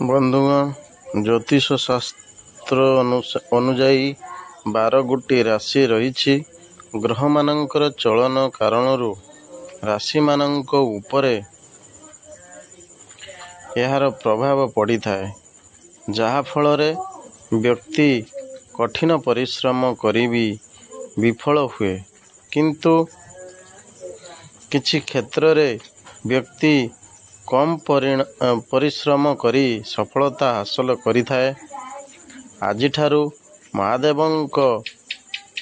ବନ୍ଧୁଗଣ, ଜ୍ୟୋତିଷ ଶାସ୍ତ୍ର ଅନୁଯାୟୀ 12ଗୋଟି ରାଶି ରହିଛି। ଗ୍ରହମାନଙ୍କର ଚଳନ କାରଣରୁ ରାଶିମାନଙ୍କ ଉପରେ ଏହାର ପ୍ରଭାବ ପଡ଼ିଥାଏ, ଯାହାଫଳରେ ବ୍ୟକ୍ତି କଠିନ ପରିଶ୍ରମ କରି ବି ବିଫଳ ହୁଏ। କିନ୍ତୁ କିଛି କ୍ଷେତ୍ରରେ ବ୍ୟକ୍ତି କମ୍ ପରିଶ୍ରମ କରି ସଫଳତା ହାସଲ କରିଥାଏ। ଆଜିଠାରୁ ମହାଦେବଙ୍କ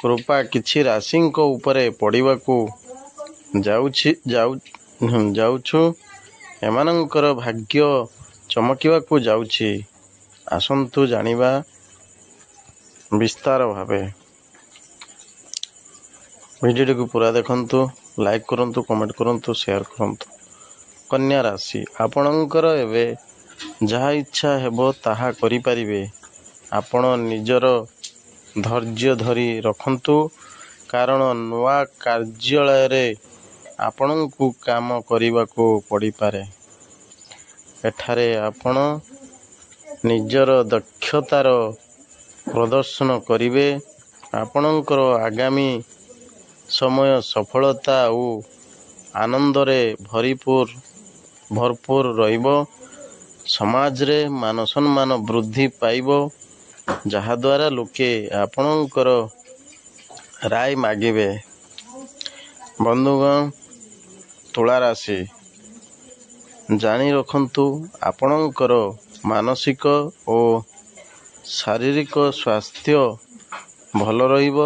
କୃପା କିଛି ରାଶିଙ୍କ ଉପରେ ପଡ଼ିବାକୁ ଯାଉଛୁ। ଏମାନଙ୍କର ଭାଗ୍ୟ ଚମକିବାକୁ ଯାଉଛି। ଆସନ୍ତୁ ଜାଣିବା ବିସ୍ତାର ଭାବେ। ଭିଡ଼ିଓଟିକୁ ପୁରା ଦେଖନ୍ତୁ, ଲାଇକ୍ କରନ୍ତୁ, କମେଣ୍ଟ କରନ୍ତୁ, ସେୟାର କରନ୍ତୁ। କନ୍ୟା ରାଶି, ଆପଣଙ୍କର ଏବେ ଯାହା ଇଚ୍ଛା ହେବ ତାହା କରିପାରିବେ। ଆପଣ ନିଜର ଧୈର୍ଯ୍ୟ ଧରି ରଖନ୍ତୁ, କାରଣ ନୂଆ କାର୍ଯ୍ୟାଳୟରେ ଆପଣଙ୍କୁ କାମ କରିବାକୁ ପଡ଼ିପାରେ। ଏଠାରେ ଆପଣ ନିଜର ଦକ୍ଷତାର ପ୍ରଦର୍ଶନ କରିବେ। ଆପଣଙ୍କର ଆଗାମୀ ସମୟ ସଫଳତା ଓ ଆନନ୍ଦରେ ଭରପୁର ରହିବ। ସମାଜରେ ମାନସମ୍ମାନ ବୃଦ୍ଧି ପାଇବ, ଯାହାଦ୍ୱାରା ଲୋକେ ଆପଣଙ୍କର ରାୟ ମାଗିବେ। ବନ୍ଧୁଗଣ, ତୁଳା ରାଶି, ଜାଣି ରଖନ୍ତୁ, ଆପଣଙ୍କର ମାନସିକ ଓ ଶାରୀରିକ ସ୍ୱାସ୍ଥ୍ୟ ଭଲ ରହିବ।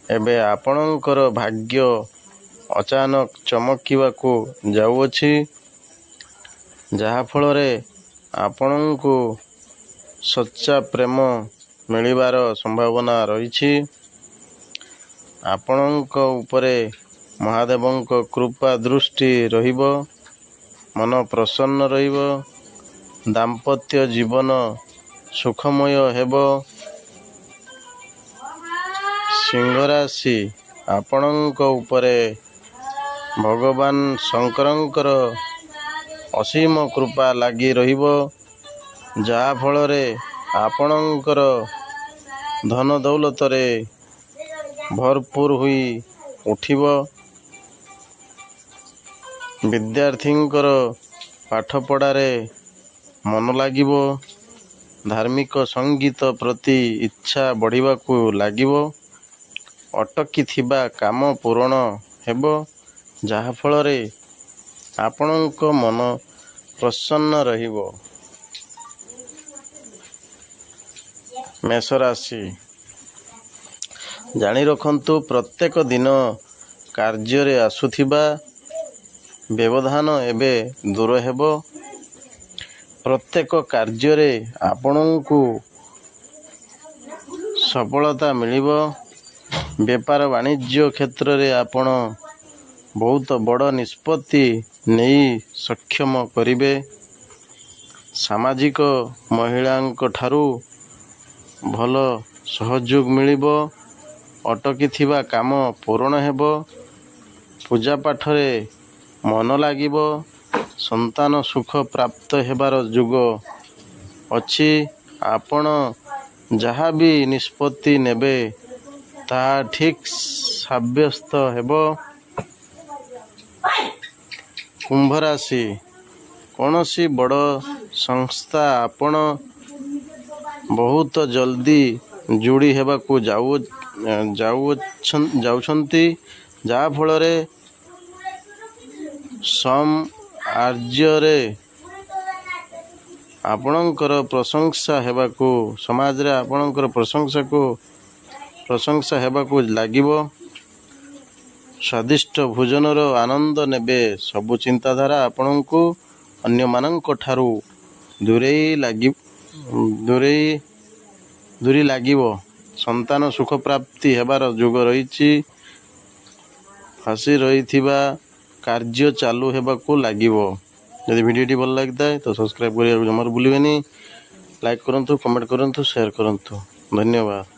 ଏବେ ଆପଣଙ୍କର ଭାଗ୍ୟ ଅଚାନକ ଚମକିବାକୁ ଯାଉଅଛି, ଯାହାଫଳରେ ଆପଣଙ୍କୁ ସଚ୍ଚା ପ୍ରେମ ମିଳିବାର ସମ୍ଭାବନା ରହିଛି। ଆପଣଙ୍କ ଉପରେ ମହାଦେବଙ୍କ କୃପା ଦୃଷ୍ଟି ରହିବ। ମନ ପ୍ରସନ୍ନ ରହିବ। ଦାମ୍ପତ୍ୟ ଜୀବନ ସୁଖମୟ ହେବ। ସିଂହ ରାଶି, ଆପଣଙ୍କ ଉପରେ ଭଗବାନ ଶଙ୍କରଙ୍କର ଅସୀମ କୃପା ଲାଗି ରହିବ, ଯାହାଫଳରେ ଆପଣଙ୍କର ଧନ ଦୌଲତରେ ଭରପୁର ହୋଇ ଉଠିବ। ବିଦ୍ୟାର୍ଥୀଙ୍କର ପାଠପଢ଼ାରେ ମନ ଲାଗିବ। ଧାର୍ମିକ ସଙ୍ଗୀତ ପ୍ରତି ଇଚ୍ଛା ବଢ଼ିବାକୁ ଲାଗିବ। ଅଟକିଥିବା କାମ ପୂରଣ ହେବ, ଯାହାଫଳରେ ଆପଣଙ୍କ ମନ ପ୍ରସନ୍ନ ରହିବ। ମେଷ ରାଶି, ଜାଣି ରଖନ୍ତୁ, ପ୍ରତ୍ୟେକ ଦିନ କାର୍ଯ୍ୟରେ ଆସୁଥିବା ବ୍ୟବଧାନ ଏବେ ଦୂର ହେବ। ପ୍ରତ୍ୟେକ କାର୍ଯ୍ୟରେ ଆପଣଙ୍କୁ ସଫଳତା ମିଳିବ। ବେପାର ବାଣିଜ୍ୟ କ୍ଷେତ୍ରରେ ଆପଣ ବହୁତ ବଡ଼ ନିଷ୍ପତ୍ତି ନେଇ ସକ୍ଷମ କରିବେ। ସାମାଜିକ ମହିଳାଙ୍କ ଠାରୁ ଭଲ ସହଯୋଗ ମିଳିବ। ଅଟକିଥିବା କାମ ପୂରଣ ହେବ। ପୂଜାପାଠରେ ମନ ଲାଗିବ। ସନ୍ତାନ ସୁଖ ପ୍ରାପ୍ତ ହେବାର ଯୋଗ ଅଛି। ଆପଣ ଯାହା ବି ନିଷ୍ପତ୍ତି ନେବେ ତାହା ଠିକ୍ ସାବ୍ୟସ୍ତ ହେବ। କୁମ୍ଭ ରାଶି, କୌଣସି ବଡ଼ ସଂସ୍ଥା ଆପଣ ବହୁତ ଜଲଦି ଯୋଡ଼ି ହେବାକୁ ଯାଉଛନ୍ତି, ଯାହାଫଳରେ ସମାଜରେ ଆପଣଙ୍କର ପ୍ରଶଂସା ହେବାକୁ ଲାଗିବ। ସ୍ୱାଦିଷ୍ଟ ଭୋଜନର ଆନନ୍ଦ ନେବେ। ସବୁ ଚିନ୍ତାଧାରା ଆପଣଙ୍କୁ ଅନ୍ୟମାନଙ୍କ ଠାରୁ ଦୂରେଇ ଲାଗିବ। ସନ୍ତାନ ସୁଖ ପ୍ରାପ୍ତି ହେବାର ଯୋଗ ରହିଛି। ଫସି ରହିଥିବା କାର୍ଯ୍ୟ ଚାଲୁ ହେବାକୁ ଲାଗିବ। ଯଦି ଭିଡ଼ିଓଟି ଭଲ ଲାଗିଥାଏ ତ ସବସ୍କ୍ରାଇବ୍ କରିବାକୁ ଜମାରୁ ଭୁଲିବେନି। ଲାଇକ୍ କରନ୍ତୁ, କମେଣ୍ଟ କରନ୍ତୁ, ସେୟାର କରନ୍ତୁ। ଧନ୍ୟବାଦ।